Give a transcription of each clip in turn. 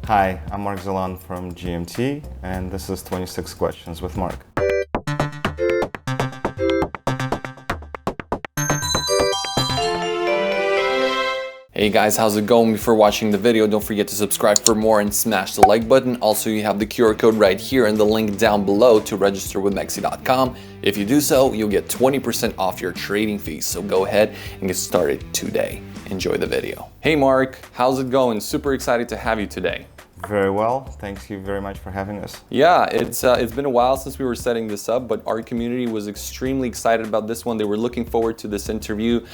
Hi, I'm Mark Zalan from GMT, and this is 26 Questions with Mark. Hey guys, how's it going? Before watching the video, don't forget to subscribe for more and smash the like button. Also, you have the QR code right here and the link down below to register with MEXC.com. If you do so, you'll get 20% off your trading fees. So go ahead and get started today. Enjoy the video. Hey Mark, how's it going? Super excited to have you today. Very well. Thank you very much for having us. Yeah, it's been a while since we were setting this up, but our community was extremely excited about this one. They were looking forward to this interview.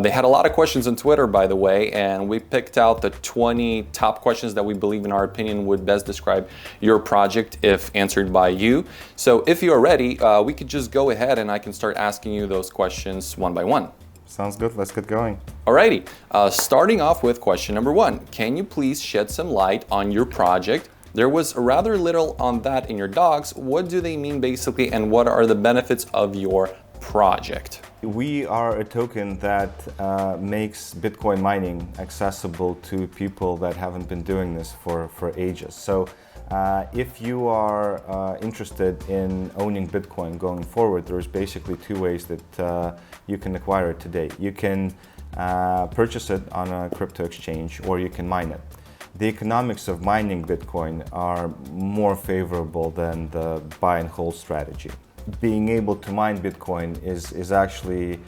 They had a lot of questions on Twitter, by the way, and we picked out the 20 top questions that we believe, in our opinion, would best describe your project if answered by you. So if you're ready, we could just go ahead and I can start asking you those questions one by one. Sounds good. Let's get going. Alrighty, starting off with question number one. Can you please shed some light on your project? There was rather little on that in your docs. What do they mean basically, and what are the benefits of your project? We are a token that makes Bitcoin mining accessible to people that haven't been doing this for ages. So if you are interested in owning Bitcoin going forward, there's basically two ways that you can acquire it today. You can purchase it on a crypto exchange, or you can mine it. The economics of mining Bitcoin are more favorable than the buy and hold strategy. Being able to mine Bitcoin is actually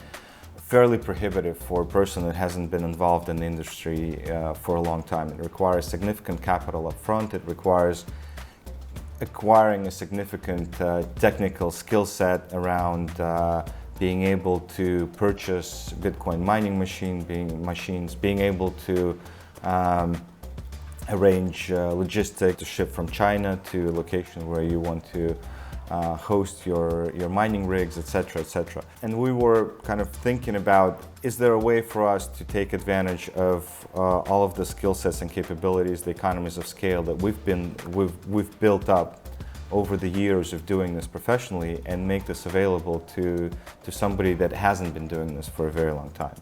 fairly prohibitive for a person that hasn't been involved in the industry for a long time. It requires significant capital up front. It requires acquiring a significant technical skill set around being able to purchase Bitcoin mining machines, being able to arrange logistics to ship from China to a location where you want to host your mining rigs, etc., etc. And we were kind of thinking about, is there a way for us to take advantage of all of the skill sets and capabilities, the economies of scale that we've built up over the years of doing this professionally, and make this available to somebody that hasn't been doing this for a very long time.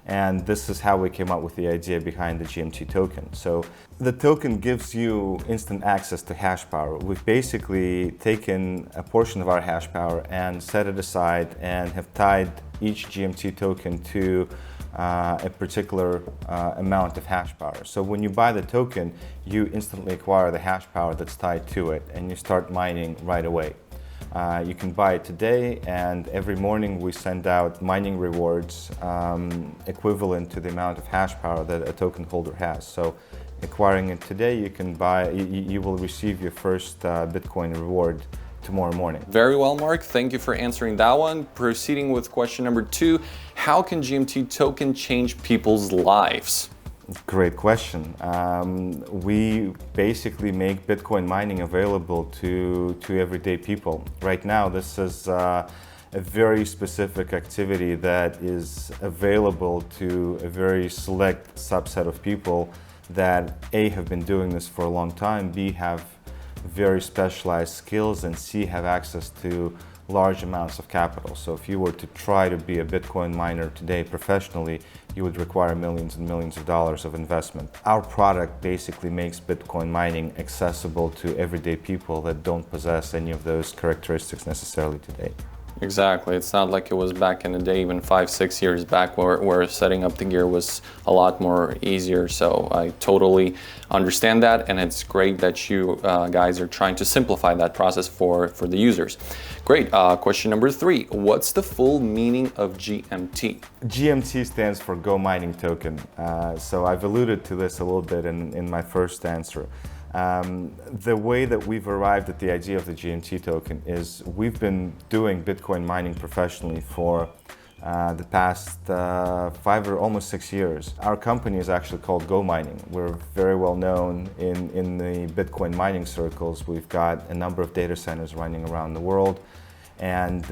And this is how we came up with the idea behind the GMT token. So the token gives you instant access to hash power. We've basically taken a portion of our hash power and set it aside and have tied each GMT token to a particular amount of hash power. So when you buy the token, you instantly acquire the hash power that's tied to it, and you start mining right away. You can buy it today, and every morning we send out mining rewards equivalent to the amount of hash power that a token holder has. So acquiring it today, you will receive your first Bitcoin reward tomorrow morning. Very well, Mark. Thank you for answering that one. Proceeding with question number two, how can GMT token change people's lives? Great question. We basically make Bitcoin mining available to everyday people. Right now, this is a very specific activity that is available to a very select subset of people that A, have been doing this for a long time, B, have very specialized skills, and C, have access to large amounts of capital. So if you were to try to be a Bitcoin miner today professionally, you would require millions and millions of dollars of investment. Our product basically makes Bitcoin mining accessible to everyday people that don't possess any of those characteristics necessarily today. Exactly. It's not like it was back in the day, even 5-6 years back, where setting up the gear was a lot more easier. So I totally understand that, and it's great that you guys are trying to simplify that process for the users. Great. Question number three. What's the full meaning of GMT? GMT stands for Go Mining Token. So I've alluded to this a little bit in my first answer. The way that we've arrived at the idea of the GMT token is we've been doing Bitcoin mining professionally for the past 5 or almost 6 years. Our company is actually called Go Mining. We're very well known in the Bitcoin mining circles. We've got a number of data centers running around the world. And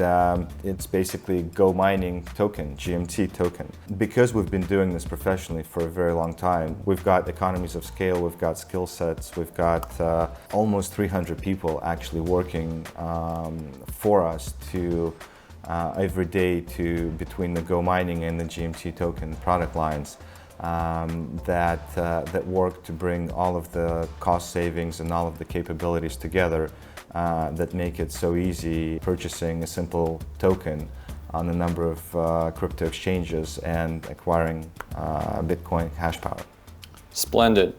it's basically Go Mining Token, GMT token. Because we've been doing this professionally for a very long time, we've got economies of scale, we've got skill sets, we've got almost 300 people actually working for us to every day between the Go Mining and the GMT token product lines that work to bring all of the cost savings and all of the capabilities together that make it so easy purchasing a simple token on a number of crypto exchanges and acquiring Bitcoin hash power. Splendid.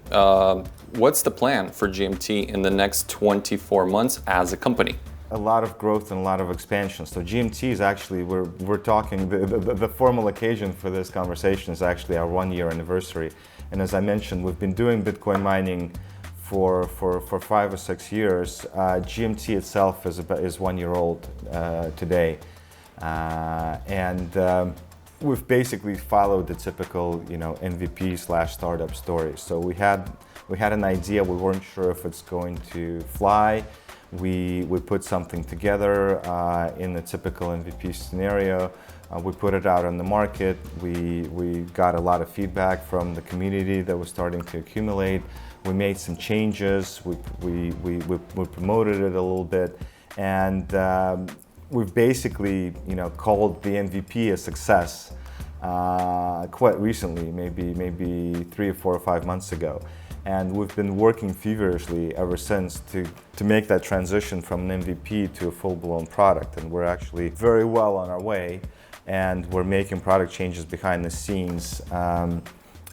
What's the plan for GMT in the next 24 months as a company? A lot of growth and a lot of expansion. So GMT is actually, we're talking, the formal occasion for this conversation is actually our 1-year anniversary. And as I mentioned, we've been doing Bitcoin mining for 5 or 6 years. GMT itself is 1 year old today. We've basically followed the typical, MVP/startup story. So we had an idea, we weren't sure if it's going to fly. We put something together in the typical MVP scenario. We put it out on the market. We got a lot of feedback from the community that was starting to accumulate. We made some changes. We promoted it a little bit, and we've basically, called the MVP a success quite recently, maybe 3 or 4 or 5 months ago. And we've been working feverishly ever since to make that transition from an MVP to a full-blown product. And we're actually very well on our way, and we're making product changes behind the scenes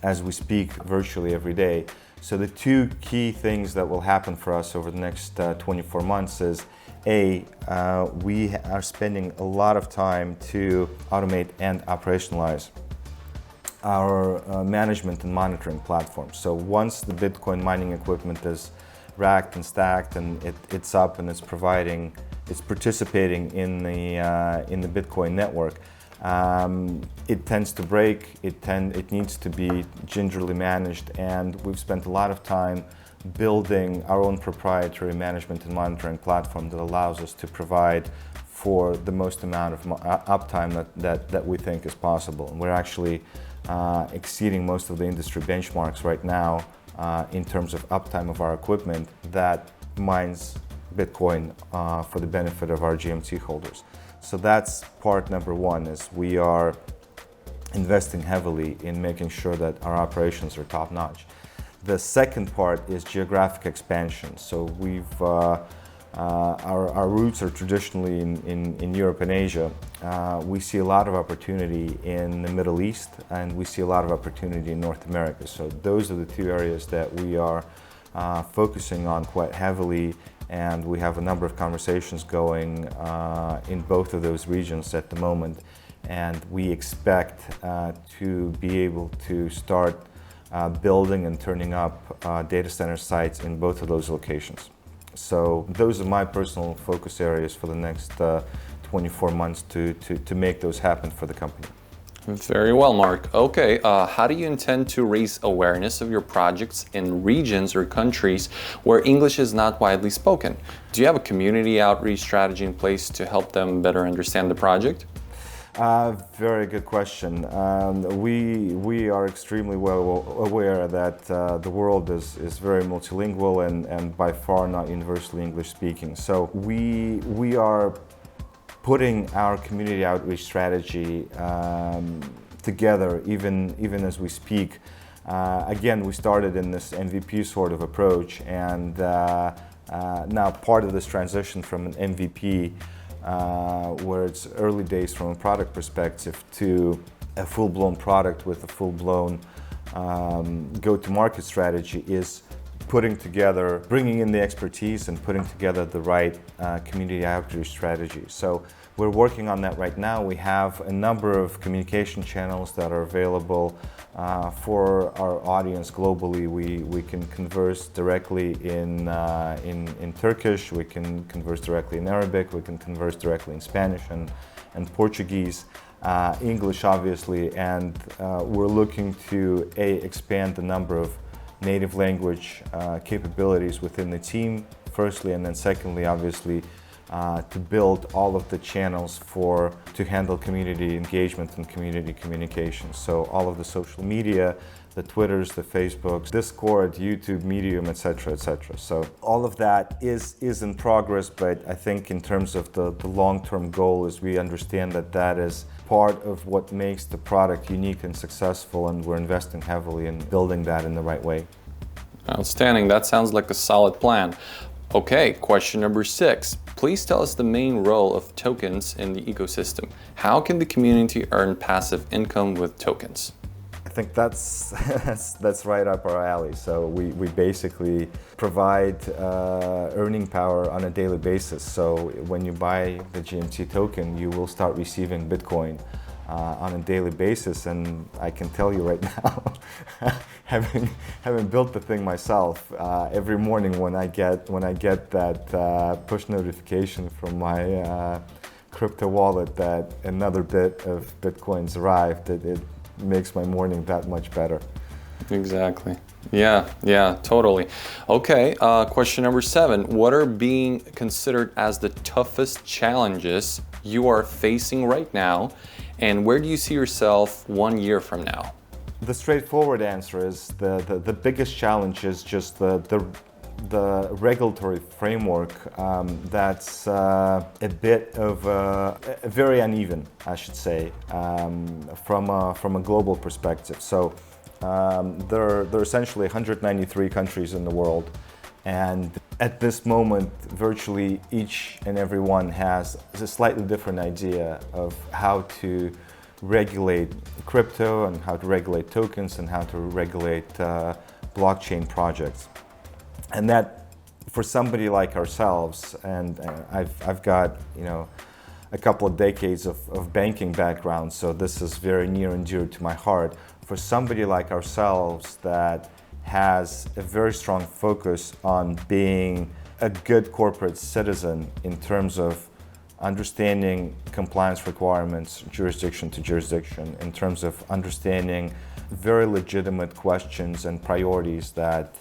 as we speak virtually every day. So the 2 key things that will happen for us over the next 24 months is we are spending a lot of time to automate and operationalize our management and monitoring platform. So once the Bitcoin mining equipment is racked and stacked and it's up and it's participating in the Bitcoin network, it tends to break. It needs to be gingerly managed, and we've spent a lot of time building our own proprietary management and monitoring platform that allows us to provide for the most amount of uptime that we think is possible. And we're actually exceeding most of the industry benchmarks right now in terms of uptime of our equipment that mines Bitcoin for the benefit of our GMT holders. So that's part number 1, is we are investing heavily in making sure that our operations are top notch. The second part is geographic expansion. So our roots are traditionally in Europe and Asia. We see a lot of opportunity in the Middle East, and we see a lot of opportunity in North America. So those are the 2 areas that we are focusing on quite heavily, and we have a number of conversations going in both of those regions at the moment. And we expect to be able to start building and turning up data center sites in both of those locations. So those are my personal focus areas for the next 24 months to make those happen for the company. Very well, Mark. Okay, how do you intend to raise awareness of your projects in regions or countries where English is not widely spoken? Do you have a community outreach strategy in place to help them better understand the project? Very good question. We are extremely well aware that the world is very multilingual and by far not universally English speaking. So we are putting our community outreach strategy together even as we speak. Again, we started in this MVP sort of approach, and now part of this transition from an MVP where it's early days from a product perspective to a full-blown product with a full-blown go-to-market strategy is bringing in the expertise and putting together the right community outreach strategy. So we're working on that right now. We have a number of communication channels that are available for our audience globally. We can converse directly in Turkish, we can converse directly in Arabic, we can converse directly in Spanish and Portuguese, English obviously, and we're looking to expand the number of native language capabilities within the team, firstly, and then secondly, obviously, to build all of the channels to handle community engagement and community communication. So all of the social media, the Twitters, the Facebooks, Discord, YouTube, Medium, etc., etc. So all of that is in progress, but I think in terms of the long-term goal is we understand that is part of what makes the product unique and successful, and we're investing heavily in building that in the right way. Outstanding. That sounds like a solid plan. Okay, question number 6. Please tell us the main role of tokens in the ecosystem. How can the community earn passive income with tokens? I think that's that's right up our alley. So we basically provide earning power on a daily basis. So when you buy the GMT token, you will start receiving Bitcoin on a daily basis. And I can tell you right now, having built the thing myself, every morning when I get that push notification from my crypto wallet that another bit of Bitcoin's arrived, it makes my morning that much better. Exactly. Yeah, totally. Okay, question number 7. What are being considered as the toughest challenges you are facing right now, and where do you see yourself 1 year from now? The straightforward answer is the biggest challenge is just the regulatory framework that's a bit of very uneven, I should say, from a global perspective. So there are essentially 193 countries in the world, and at this moment, virtually each and every one has a slightly different idea of how to regulate crypto and how to regulate tokens and how to regulate blockchain projects. And that, for somebody like ourselves, and I've got a couple of decades of banking background, so this is very near and dear to my heart. For somebody like ourselves that has a very strong focus on being a good corporate citizen in terms of understanding compliance requirements, jurisdiction to jurisdiction, in terms of understanding very legitimate questions and priorities that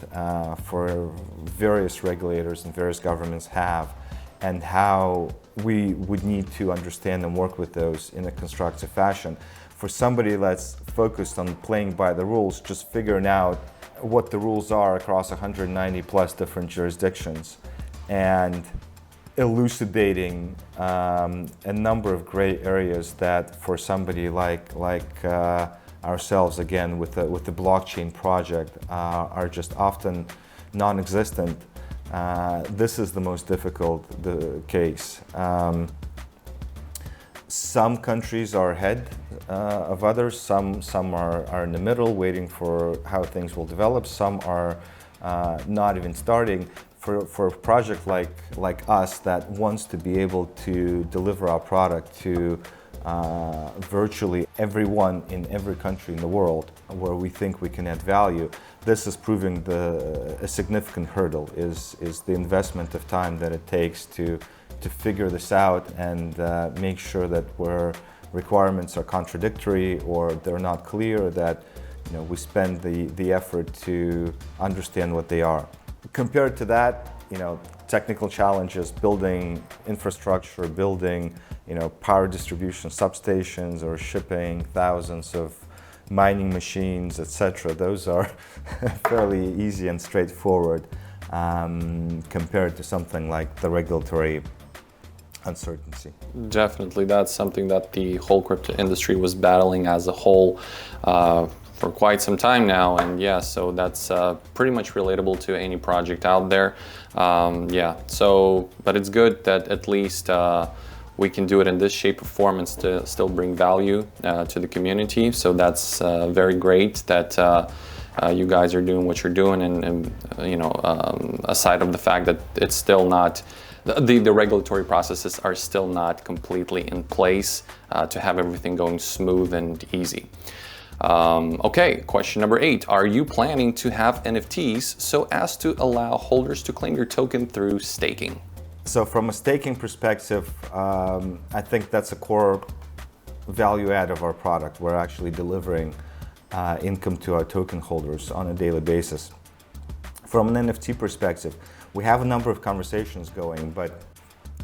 for various regulators and various governments have, and how we would need to understand and work with those in a constructive fashion. For somebody that's focused on playing by the rules, just figuring out what the rules are across 190 plus different jurisdictions and elucidating a number of gray areas that for somebody like ourselves, again, with the blockchain project, are just often non-existent. This is the most difficult case. Some countries are ahead of others. Some are in the middle, waiting for how things will develop. Some are not even starting. For a project like us that wants to be able to deliver our product to virtually everyone in every country in the world where we think we can add value, this is proving a significant hurdle, is the investment of time that it takes to figure this out and make sure that where requirements are contradictory or they're not clear, that we spend the effort to understand what they are. Compared to that, technical challenges, building infrastructure, building power distribution substations, or shipping thousands of mining machines, etc. Those are fairly easy and straightforward compared to something like the regulatory uncertainty. Definitely, that's something that the whole crypto industry was battling as a whole for quite some time now, and yeah, so that's pretty much relatable to any project out there. But it's good that at least we can do it in this shape or form and still bring value to the community. So that's very great that you guys are doing what you're doing, and aside of the fact that it's still not, the regulatory processes are still not completely in place to have everything going smooth and easy. Okay, question number 8. Are you planning to have NFTs so as to allow holders to claim your token through staking? So from a staking perspective, I think that's a core value add of our product. We're actually delivering income to our token holders on a daily basis. From an NFT perspective, we have a number of conversations going, but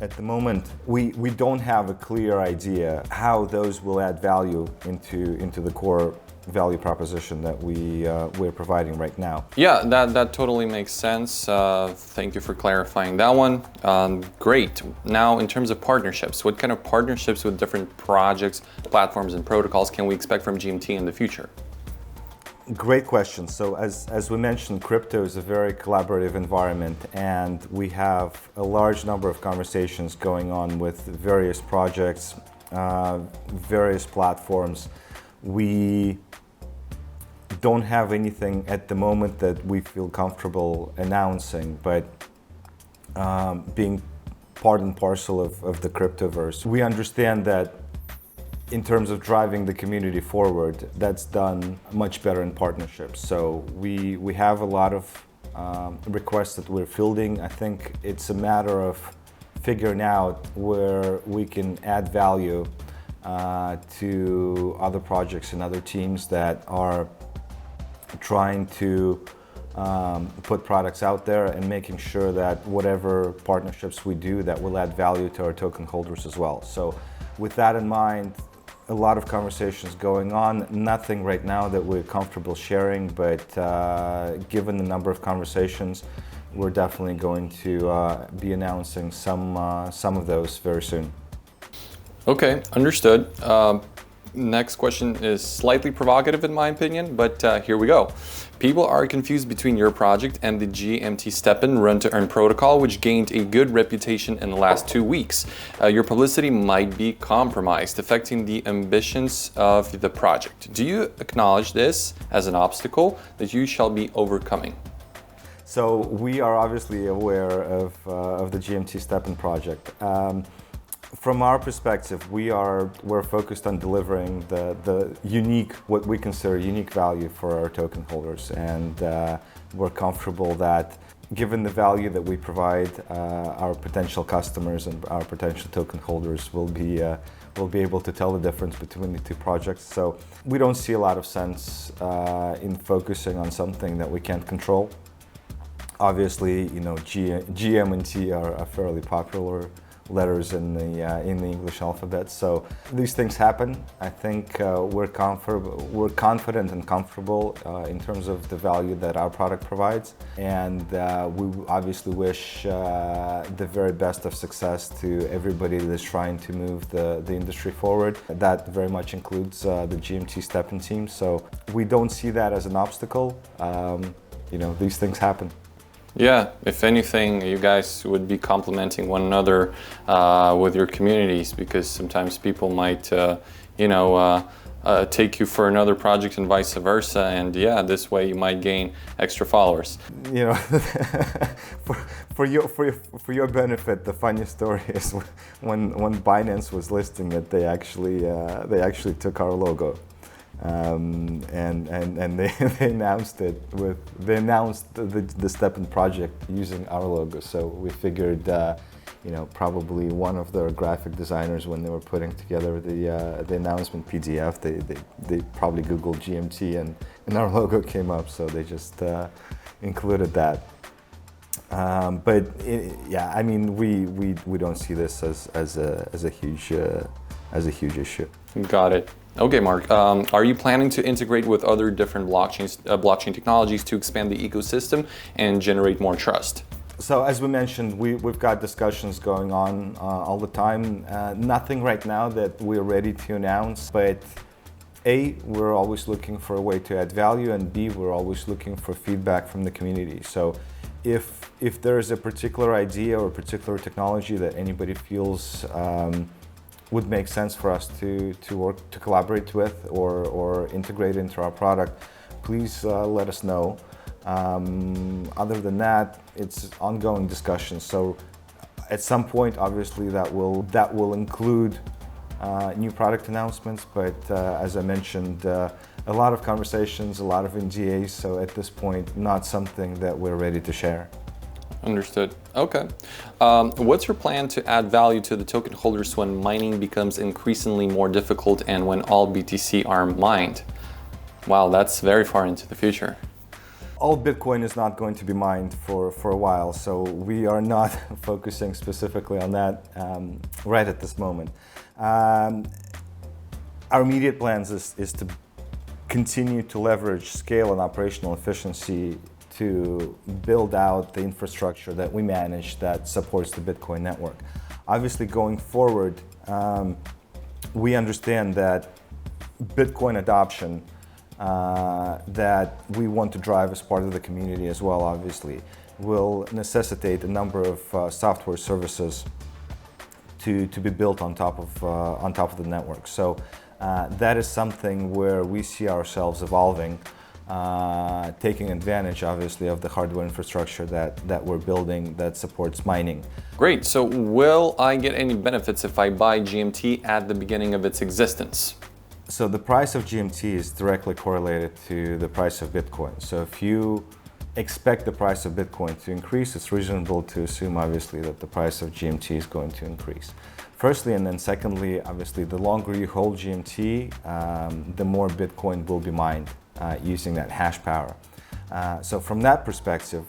at the moment, we don't have a clear idea how those will add value into the core value proposition that we're providing right now. Yeah, that totally makes sense. Thank you for clarifying that one. Great. Now, in terms of partnerships, what kind of partnerships with different projects, platforms, and protocols can we expect from GMT in the future? Great question. So as we mentioned, crypto is a very collaborative environment, and we have a large number of conversations going on with various projects, various platforms. We don't have anything at the moment that we feel comfortable announcing, but being part and parcel of the cryptoverse, we understand that in terms of driving the community forward, that's done much better in partnerships. So we have a lot of requests that we're fielding. I think it's a matter of figuring out where we can add value to other projects and other teams that are trying to put products out there, and making sure that whatever partnerships we do, that will add value to our token holders as well. So with that in mind, a lot of conversations going on, nothing right now that we're comfortable sharing, but given the number of conversations, we're definitely going to be announcing some of those very soon. Okay, understood. Next question is slightly provocative in my opinion, but here we go. People are confused between your project and the GMT Stepping Run to Earn protocol, which gained a good reputation in the last 2 weeks. Your publicity might be compromised, affecting the ambitions of the project. Do you acknowledge this as an obstacle that you shall be overcoming? So we are obviously aware of the GMT Stepping project. From our perspective, we're focused on delivering the unique, what we consider unique value for our token holders, and we're comfortable that given the value that we provide, our potential customers and our potential token holders will be able to tell the difference between the two projects. So we don't see a lot of sense in focusing on something that we can't control. Obviously, you know, GM and T are fairly popular letters in the English alphabet, so these things happen. I think we're confident and comfortable in terms of the value that our product provides, and we obviously wish the very best of success to everybody that's trying to move the industry forward. That very much includes the GMT Stepping team, so we don't see that as an obstacle. You know, these things happen. Yeah, if anything, you guys would be complementing one another with your communities, because sometimes people might, take you for another project and vice versa, and yeah, this way you might gain extra followers. You know, for your benefit, the funny story is when Binance was listing it, they actually took our logo. And they announced it the Stepping project using our logo. So we figured, probably one of their graphic designers, when they were putting together the announcement PDF, they probably Googled GMT and our logo came up. So they just included that. I mean, we don't see this as a huge issue. Got it. Okay, Mark. Are you planning to integrate with other different blockchain technologies to expand the ecosystem and generate more trust? So as we mentioned, we've got discussions going on all the time. Nothing right now that we're ready to announce, but A, we're always looking for a way to add value, and B, we're always looking for feedback from the community. So if there is a particular idea or a particular technology that anybody feels would make sense for us to collaborate with or integrate into our product, please let us know. Other than that, it's ongoing discussions. So at some point, obviously, that will include new product announcements. But as I mentioned, a lot of conversations, a lot of NDAs. So at this point, not something that we're ready to share. Understood. Okay. What's your plan to add value to the token holders when mining becomes increasingly more difficult and when all BTC are mined? Wow, that's very far into the future. All Bitcoin is not going to be mined for a while, so we are not focusing specifically on that right at this moment. Our immediate plans is to continue to leverage scale and operational efficiency to build out the infrastructure that we manage that supports the Bitcoin network. Obviously, going forward, we understand that Bitcoin adoption that we want to drive as part of the community as well, obviously, will necessitate a number of software services to be built on top of the network. So that is something where we see ourselves evolving, taking advantage, obviously, of the hardware infrastructure that we're building that supports mining. Great. So will I get any benefits if I buy GMT at the beginning of its existence? So the price of GMT is directly correlated to the price of Bitcoin. So if you expect the price of Bitcoin to increase, it's reasonable to assume, obviously, that the price of GMT is going to increase. Firstly, and then secondly, obviously, the longer you hold GMT, the more Bitcoin will be mined using that hash power. So from that perspective,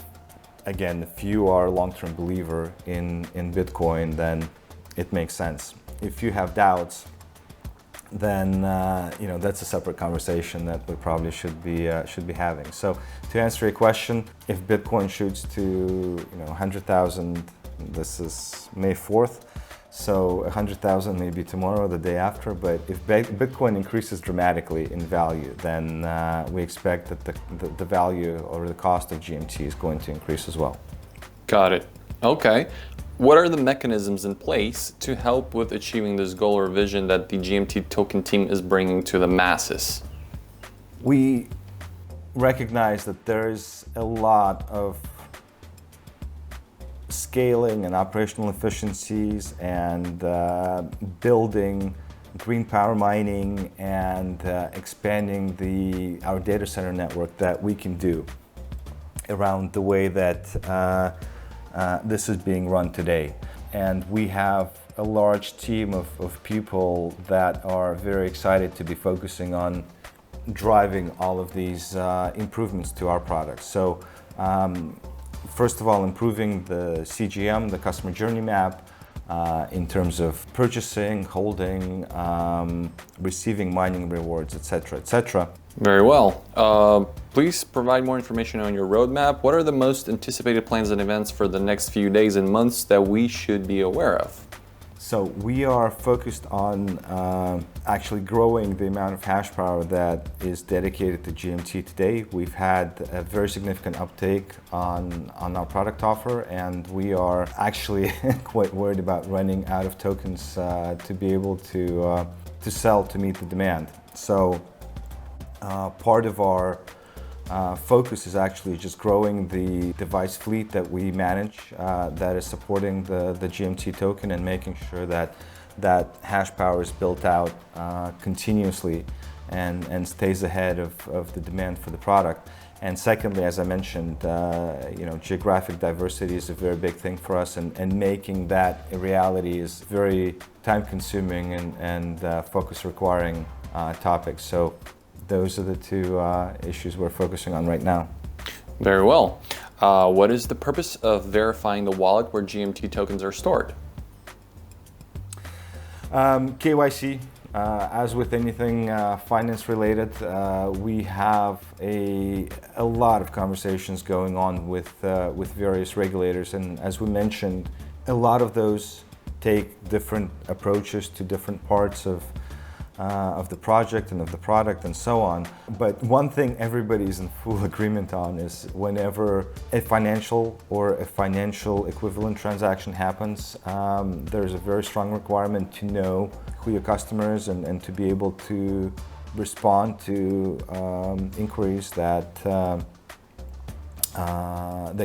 again, if you are a long-term believer in Bitcoin, then it makes sense. If you have doubts, then that's a separate conversation that we probably should be having. So to answer your question, if Bitcoin shoots to 100,000, this is May 4th, so 100,000 maybe tomorrow, the day after. But if Bitcoin increases dramatically in value, then we expect that the value or the cost of GMT is going to increase as well. Got it. Okay. What are the mechanisms in place to help with achieving this goal or vision that the GMT Token team is bringing to the masses? We recognize that there is a lot of scaling and operational efficiencies and building green power mining and expanding our data center network that we can do around the way that this is being run today. And we have a large team of people that are very excited to be focusing on driving all of these improvements to our products. So first of all, improving the CGM, the customer journey map, in terms of purchasing, holding, receiving mining rewards, etc., etc. Very well. Please provide more information on your roadmap. What are the most anticipated plans and events for the next few days and months that we should be aware of? So we are focused on actually growing the amount of hash power that is dedicated to GMT today. We've had a very significant uptake on our product offer, and we are actually quite worried about running out of tokens to be able to sell to meet the demand. So part of our focus is actually just growing the device fleet that we manage that is supporting the GMT token and making sure that hash power is built out continuously and stays ahead of the demand for the product. And secondly, as I mentioned, geographic diversity is a very big thing for us, and making that a reality is very time-consuming and focus-requiring topics. So those are the two issues we're focusing on right now. Very well. What is the purpose of verifying the wallet where GMT tokens are stored? KYC. As with anything finance related, we have a lot of conversations going on with various regulators, and as we mentioned, a lot of those take different approaches to different parts of the project and of the product and so on. But one thing everybody's in full agreement on is whenever a financial or a financial equivalent transaction happens, there's a very strong requirement to know who your customer is and to be able to respond to inquiries that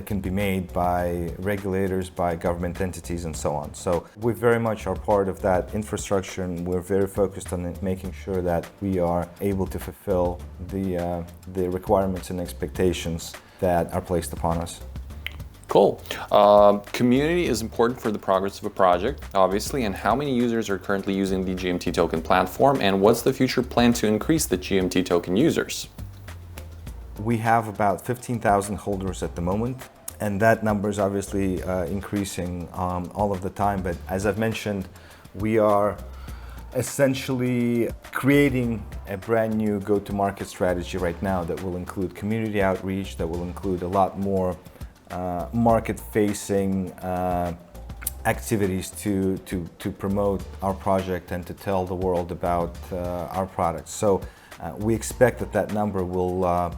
can be made by regulators, by government entities, and so on. So we very much are part of that infrastructure, and we're very focused on making sure that we are able to fulfill the requirements and expectations that are placed upon us. Cool. Community is important for the progress of a project, obviously, and how many users are currently using the GMT Token platform, and what's the future plan to increase the GMT Token users? We have about 15,000 holders at the moment, and that number is obviously increasing all of the time. But as I've mentioned, we are essentially creating a brand new go-to-market strategy right now that will include community outreach, that will include a lot more market-facing activities to promote our project and to tell the world about our products. So we expect that number will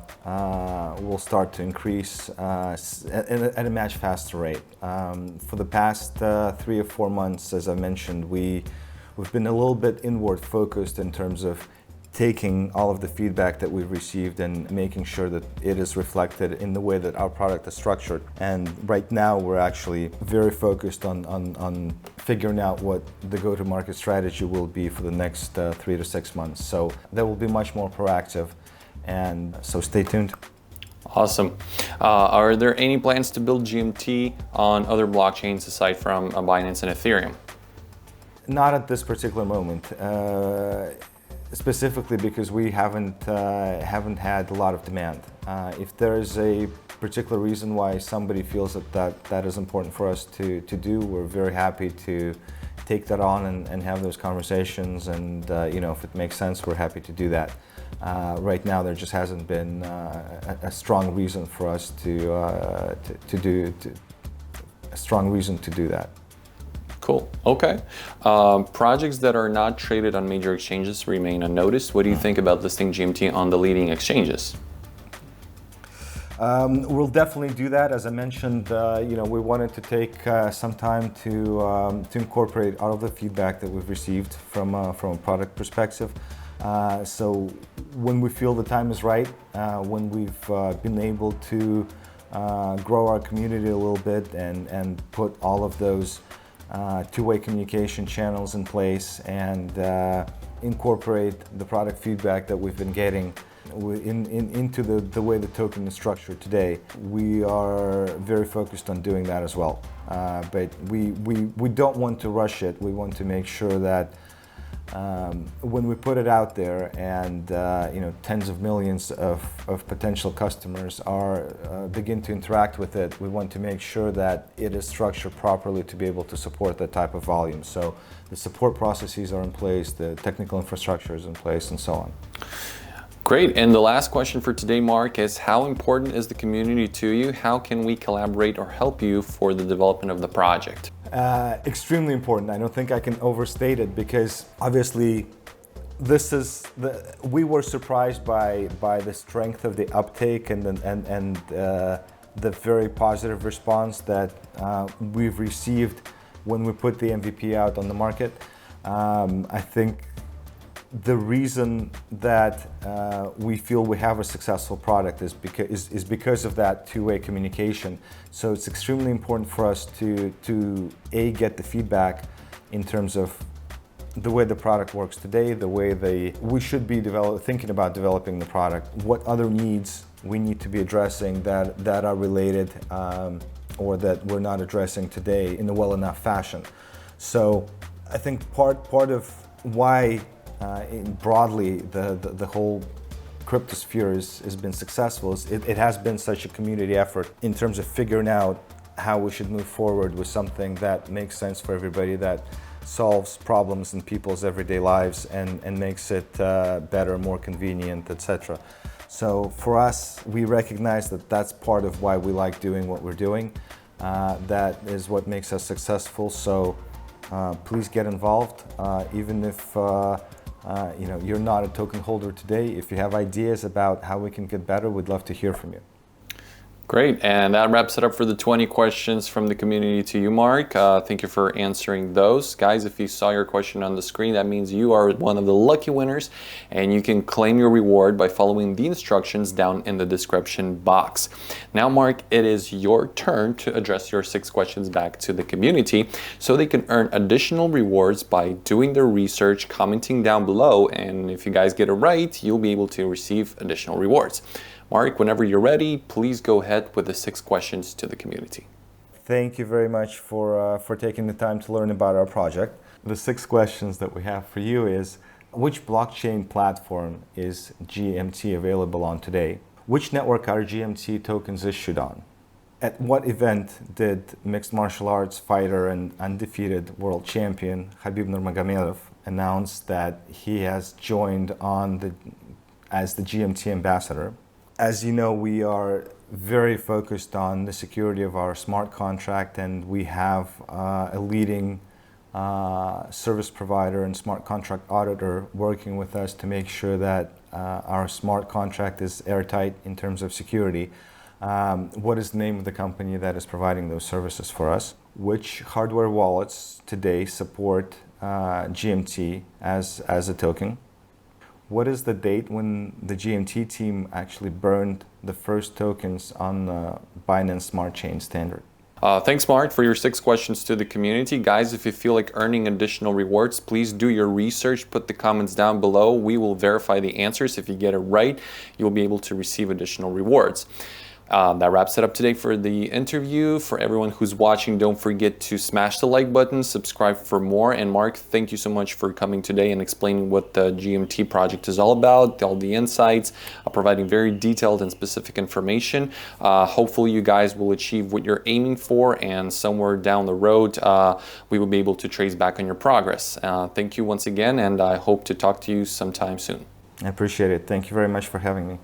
start to increase at a much faster rate. For the past 3 or 4 months, as I mentioned, we've been a little bit inward focused in terms of taking all of the feedback that we've received and making sure that it is reflected in the way that our product is structured. And right now we're actually very focused on figuring out what the go-to-market strategy will be for the next 3 to 6 months. So that will be much more proactive, and so stay tuned. Awesome. Are there any plans to build GMT on other blockchains aside from Binance and Ethereum? Not at this particular moment. Specifically because we haven't had a lot of demand. If there is a particular reason why somebody feels that is important for us to do, we're very happy to take that on and have those conversations. And if it makes sense, we're happy to do that. Right now, there just hasn't been a strong reason for us to do that. Cool. Okay. Projects that are not traded on major exchanges remain unnoticed. What do you think about listing GMT on the leading exchanges? We'll definitely do that. As I mentioned, we wanted to take some time to incorporate all of the feedback that we've received from a product perspective. So when we feel the time is right, when we've been able to grow our community a little bit and put all of those two-way communication channels in place and incorporate the product feedback that we've been getting into the way the token is structured today. We are very focused on doing that as well. But we don't want to rush it. We want to make sure that when we put it out there and tens of millions of potential customers begin to interact with it, we want to make sure that it is structured properly to be able to support that type of volume. So the support processes are in place, the technical infrastructure is in place, and so on. Great. And the last question for today, Mark, is how important is the community to you? How can we collaborate or help you for the development of the project? Extremely important. I don't think I can overstate it because obviously we were surprised by the strength of the uptake and the very positive response that we've received when we put the MVP out on the market. I think the reason that we feel we have a successful product is because of that two-way communication. So it's extremely important for us to get the feedback in terms of the way the product works today, the way we should be thinking about developing the product, what other needs we need to be addressing that are related or that we're not addressing today in a well enough fashion. So I think part of why broadly the whole cryptosphere has been successful is it has been such a community effort in terms of figuring out how we should move forward with something that makes sense for everybody, that solves problems in people's everyday lives and makes it better, more convenient, etc. So for us, we recognize that that's part of why we like doing what we're doing. That is what makes us successful. So please get involved, even if you're not a token holder today. If you have ideas about how we can get better, we'd love to hear from you. Great, and that wraps it up for the 20 questions from the community to you, Mark. Thank you for answering those. Guys, if you saw your question on the screen, that means you are one of the lucky winners, and you can claim your reward by following the instructions down in the description box. Now, Mark, it is your turn to address your 6 questions back to the community so they can earn additional rewards by doing their research, commenting down below, and if you guys get it right, you'll be able to receive additional rewards. Mark, whenever you're ready, please go ahead with the 6 questions to the community. Thank you very much for taking the time to learn about our project. The 6 questions that we have for you is, which blockchain platform is GMT available on today? Which network are GMT tokens issued on? At what event did mixed martial arts fighter and undefeated world champion Khabib Nurmagomedov announced that he has joined as the GMT ambassador. As you know, we are very focused on the security of our smart contract, and we have a leading service provider and smart contract auditor working with us to make sure that our smart contract is airtight in terms of security. What is the name of the company that is providing those services for us? Which hardware wallets today support GMT as a token? What is the date when the GMT team actually burned the first tokens on the Binance Smart Chain standard? Thanks, Mark, for your 6 questions to the community. Guys, if you feel like earning additional rewards, please do your research. Put the comments down below. We will verify the answers. If you get it right, you'll be able to receive additional rewards. That wraps it up today for the interview. For everyone who's watching, don't forget to smash the like button, subscribe for more. And Mark, thank you so much for coming today and explaining what the GMT project is all about, all the insights, providing very detailed and specific information. Hopefully you guys will achieve what you're aiming for, and somewhere down the road, we will be able to trace back on your progress. Thank you once again, and I hope to talk to you sometime soon. I appreciate it. Thank you very much for having me.